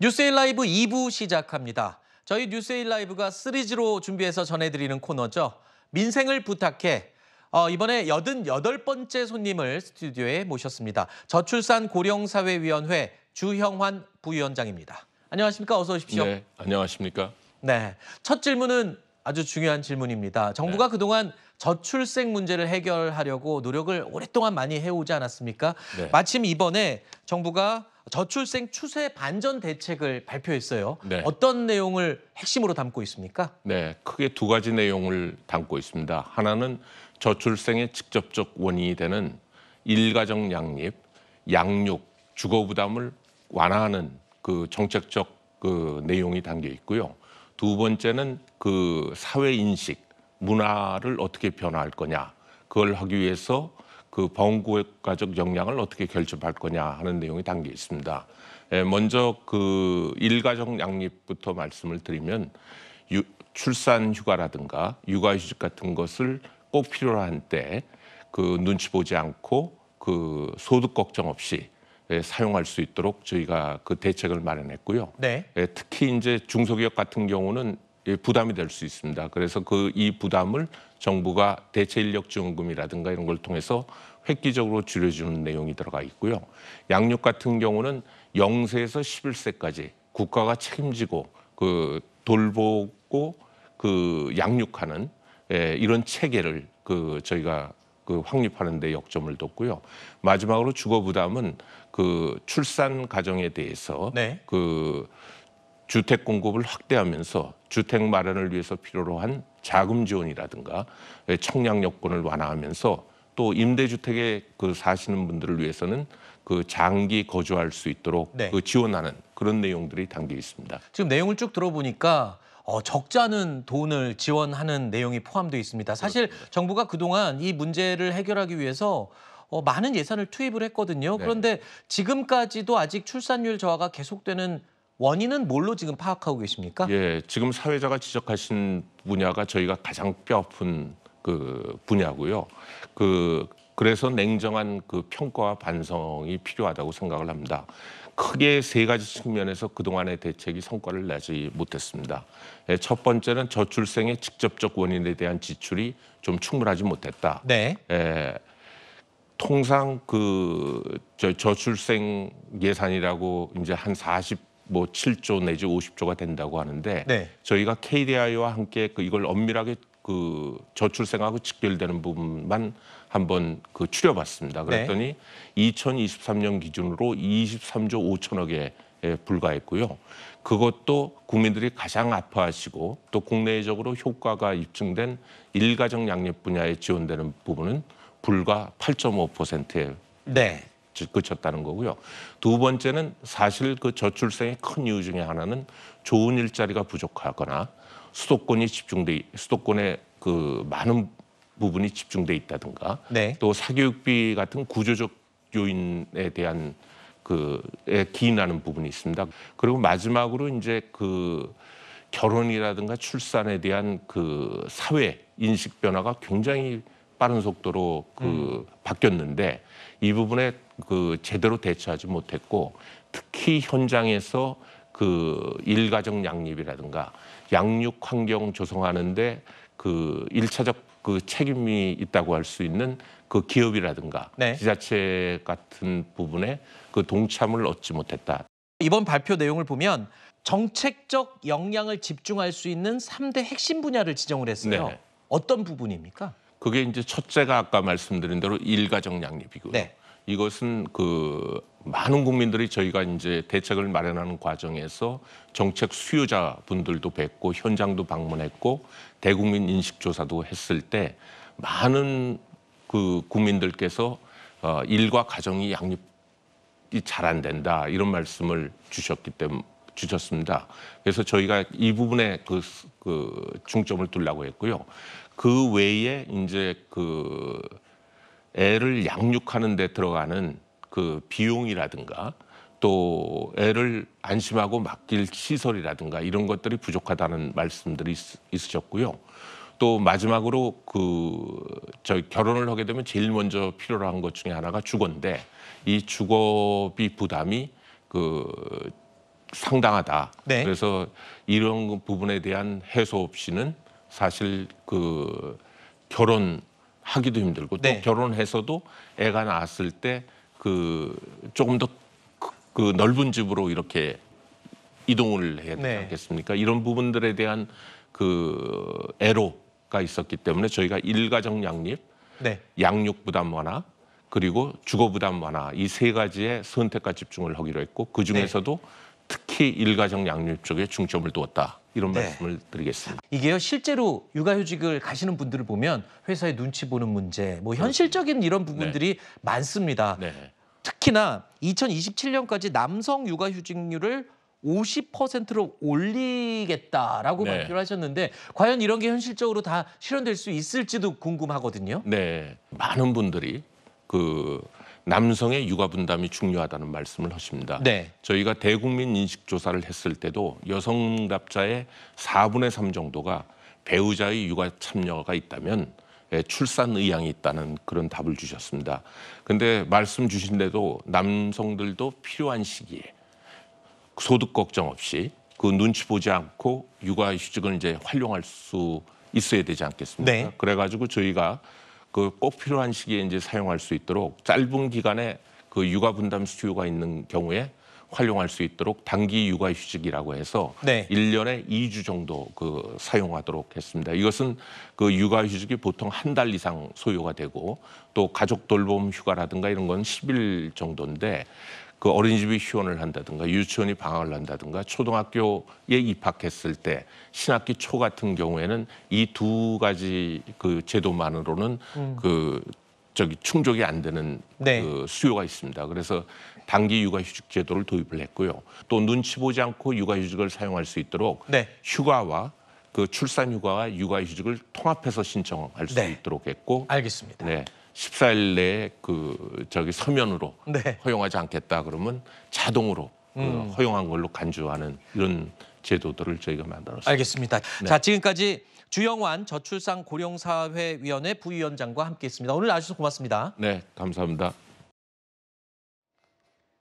뉴스에일 라이브 2부 시작합니다. 저희 뉴스에일 라이브가 시리즈로 준비해서 전해드리는 코너죠. 민생을 부탁해. 이번에 88번째 손님을 스튜디오에 모셨습니다. 저출산 고령사회위원회 주형환 부위원장입니다. 안녕하십니까? 어서 오십시오. 네, 안녕하십니까? 네, 첫 질문은 아주 중요한 질문입니다. 정부가 그동안 저출생 문제를 해결하려고 노력을 오랫동안 많이 해오지 않았습니까? 네. 마침 이번에 정부가 저출생 추세 반전 대책을 발표했어요. 네. 어떤 내용을 핵심으로 담고 있습니까? 네, 크게 두 가지 내용을 담고 있습니다. 하나는 저출생의 직접적 원인이 되는 일가정 양립, 양육, 주거 부담을 완화하는 그 정책적 그 내용이 담겨 있고요. 두 번째는 그 사회 인식, 문화를 어떻게 변화할 거냐, 그걸 하기 위해서 그 범국가적 역량을 어떻게 결집할 거냐 하는 내용이 담겨 있습니다. 먼저 그 일가정 양립부터 말씀을 드리면 출산 휴가라든가 육아휴직 같은 것을 꼭 필요로 한 때 그 눈치 보지 않고 그 소득 걱정 없이 사용할 수 있도록 저희가 그 대책을 마련했고요. 네. 특히 이제 중소기업 같은 경우는 부담이 될 수 있습니다. 그래서 이 부담을 정부가 대체 인력 지원금이라든가 이런 걸 통해서 획기적으로 줄여주는 내용이 들어가 있고요. 양육 같은 경우는 0세에서 11세까지 국가가 책임지고 그 돌보고 그 양육하는 이런 체계를 그 저희가 그 확립하는 데 역점을 뒀고요. 마지막으로 주거 부담은 그 출산 가정에 대해서 네. 그 주택 공급을 확대하면서 주택 마련을 위해서 필요로 한 자금 지원이라든가 청약 여건을 완화하면서 또 임대주택에 그 사시는 분들을 위해서는 그 장기 거주할 수 있도록 네. 그 지원하는 그런 내용들이 담겨 있습니다. 지금 내용을 쭉 들어보니까 적지 않은 돈을 지원하는 내용이 포함되어 있습니다. 사실 정부가 그동안 이 문제를 해결하기 위해서 많은 예산을 투입을 했거든요. 네. 그런데 지금까지도 아직 출산율 저하가 계속되는 원인은 뭘로 지금 파악하고 계십니까? 예, 지금 사회자가 지적하신 분야가 저희가 가장 뼈아픈 그 분야고요. 그래서 냉정한 그 평가와 반성이 필요하다고 생각을 합니다. 크게 세 가지 측면에서 그동안의 대책이 성과를 내지 못했습니다. 첫 번째는 저출생의 직접적 원인에 대한 지출이 좀 충분하지 못했다. 네. 통상 저출생 예산이라고 이제 한 47조 내지 50조가 된다고 하는데 네. 저희가 KDI와 함께 이걸 엄밀하게 그 저출생하고 직결되는 부분만 한번 추려봤습니다. 그랬더니 2023년 기준으로 23조 5천억에 불과했고요. 그것도 국민들이 가장 아파하시고 또 국내적으로 효과가 입증된 일가정 양립 분야에 지원되는 부분은 불과 8.5%에 네. 그쳤다는 거고요. 두 번째는 사실 그 저출생의 큰 이유 중에 하나는 좋은 일자리가 부족하거나 수도권에 그 많은 부분이 집중돼 있다든가 네. 또 사교육비 같은 구조적 요인에 대한 기인하는 부분이 있습니다. 그리고 마지막으로 이제 그 결혼이라든가 출산에 대한 그 사회 인식 변화가 굉장히 빠른 속도로 바뀌었는데 이 부분에 제대로 대처하지 못했고 특히 현장에서 일가정 양립이라든가 양육 환경 조성하는데 일차적 책임이 있다고 할 수 있는 기업이라든가 네. 지자체 같은 부분에 동참을 얻지 못했다. 이번 발표 내용을 보면 정책적 역량을 집중할 수 있는 3대 핵심 분야를 지정을 했어요. 네. 어떤 부분입니까? 그게 이제 첫째가 아까 말씀드린 대로 일가정 양립이고요. 네. 이것은 많은 국민들이 저희가 이제 대책을 마련하는 과정에서 정책 수요자 분들도 뵙고 현장도 방문했고 대국민 인식 조사도 했을 때 많은 국민들께서 일과 가정이 양립이 잘 안 된다 이런 말씀을 주셨습니다. 그래서 저희가 이 부분에 중점을 두려고 했고요. 그 외에 이제 애를 양육하는 데 들어가는 비용이라든가 또 애를 안심하고 맡길 시설이라든가 이런 것들이 부족하다는 말씀들이 있으셨고요. 또 마지막으로 저희 결혼을 하게 되면 제일 먼저 필요로 한 것 중에 하나가 주거인데 이 주거비 부담이 상당하다. 네. 그래서 이런 부분에 대한 해소 없이는 사실 그 결혼하기도 힘들고 또 네. 결혼해서도 애가 낳았을 때 그 조금 더 그 넓은 집으로 이렇게 이동을 해야 되지 네. 않겠습니까? 이런 부분들에 대한 그 애로가 있었기 때문에 저희가 일가정 양립, 네. 양육 부담 완화, 그리고 주거 부담 완화 이 세 가지의 선택과 집중을 하기로 했고 그 중에서도 특히 일가정 양립 쪽에 중점을 두었다. 이런 네. 말씀을 드리겠습니다. 이게요 실제로 육아휴직을 가시는 분들을 보면 회사의 눈치 보는 문제, 뭐 현실적인 이런 부분들이 많습니다. 네. 특히나 2027년까지 남성 육아휴직률을 50%로 올리겠다라고 네. 발표를 하셨는데 과연 이런 게 현실적으로 다 실현될 수 있을지도 궁금하거든요. 네. 많은 분들이 그 남성의 육아 분담이 중요하다는 말씀을 하십니다. 네. 저희가 대국민 인식 조사를 했을 때도 여성 응답자의 4분의 3 정도가 배우자의 육아 참여가 있다면 출산 의향이 있다는 그런 답을 주셨습니다. 근데 말씀 주신 대로 남성들도 필요한 시기에 소득 걱정 없이 그 눈치 보지 않고 육아휴직을 이제 활용할 수 있어야 되지 않겠습니까? 네. 그래가지고 저희가 그 꼭 필요한 시기에 이제 사용할 수 있도록 짧은 기간에 그 육아 분담 수요가 있는 경우에 활용할 수 있도록 단기 육아휴직이라고 해서 네. 1년에 2주 정도 그 사용하도록 했습니다. 이것은 그 육아휴직이 보통 한 달 이상 소요가 되고 또 가족 돌봄 휴가라든가 이런 건 10일 정도인데 그 어린이집이 휴원을 한다든가 유치원이 방학을 한다든가 초등학교에 입학했을 때 신학기 초 같은 경우에는 이 두 가지 그 제도만으로는 그 저기 충족이 안 되는 네. 그 수요가 있습니다. 그래서 단기 육아휴직 제도를 도입을 했고요. 또 눈치 보지 않고 육아휴직을 사용할 수 있도록 네. 휴가와 그 출산휴가와 육아휴직을 통합해서 신청할 수 네. 있도록 했고, 알겠습니다. 네, 14일 내에 그 저기 서면으로 네. 허용하지 않겠다 그러면 자동으로 그 허용한 걸로 간주하는 이런 제도들을 저희가 만들었습니다. 알겠습니다. 자, 지금까지 주영환 저출산 고령사회위원회 부위원장과 함께했습니다. 오늘 나와주셔서 고맙습니다. 네, 감사합니다.